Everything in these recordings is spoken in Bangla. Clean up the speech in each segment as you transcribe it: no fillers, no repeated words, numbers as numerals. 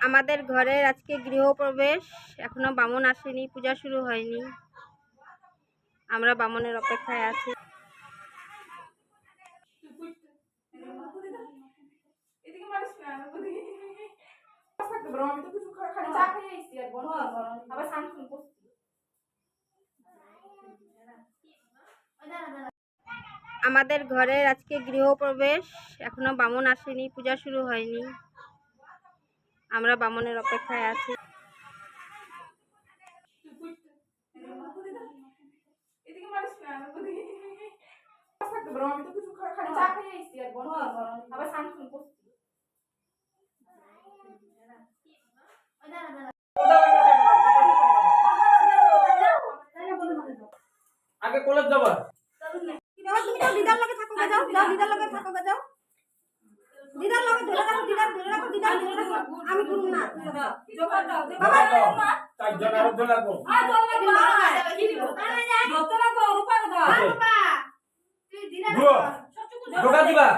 আমাদের ঘরের আজকে গৃহপ্রবেশ, এখনো বামুন আসেনি, পূজা শুরু হয়নি। আমরা বামুনের অপেক্ষায় আছি। আমাদের ঘরের আজকে গৃহপ্রবেশ, এখনো বামুন আসেনি, পূজা শুরু হয়নি। আমরা বামুনের অপেক্ষায় আছি। আগে কলেজ যাবা দিদার লগে থাকো যাও, দিদার লগে থাকো যাও, দিদার লগে ধরে রাখো, দিদার ধরে রাখো, দিদার ধরে রাখো। আমি করব না, জোগাড় দাও বাবা, চারজন আরো ধরে রাখো। জল লাগবে না, কি দিব যত লাগবে রূপা দাও বাবা, তুই দিলা জোগাড় দিবা।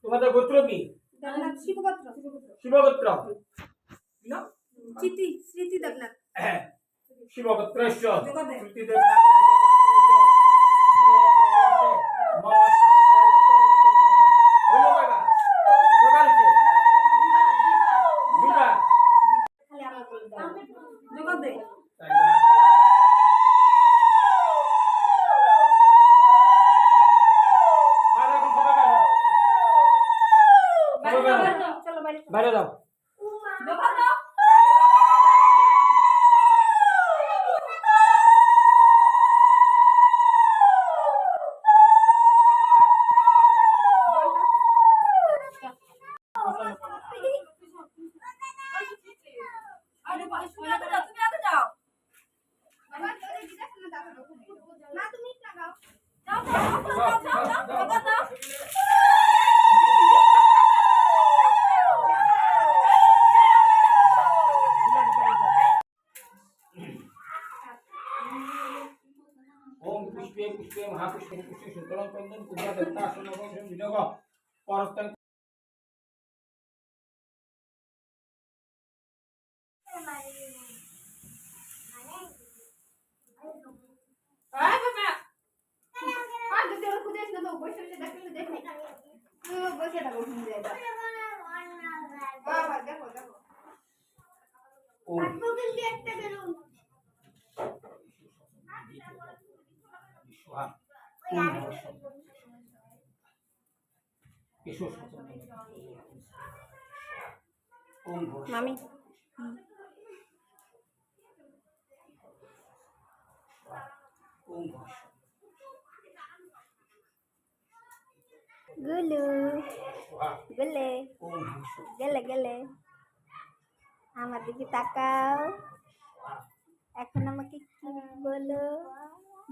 তোমাদের গোত্র কি? শিবগোত্র। শিবগোত্র। চিতি স্মৃতি দেবনাথ। হ্যাঁ, শিবগোত্রেশ্ব স্মৃতি দেবনাথ। বাইরে দাও। ओम पुष्पे पुष्पे महापुष्पे पुष्पे शुक्लं कंदन कुबरा दत्ता सुनवं विनोग परस्तन মামি গুলু গেলে গেলে গেলে আমার দিকে তাকাও, এখন আমাকে কি বলো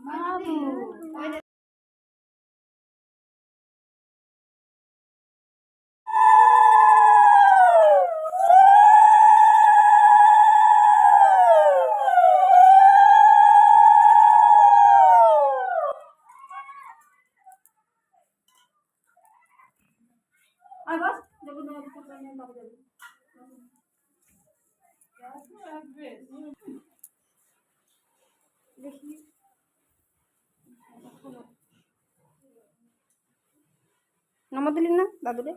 বাবু? নমা দিলি না দাদুরে?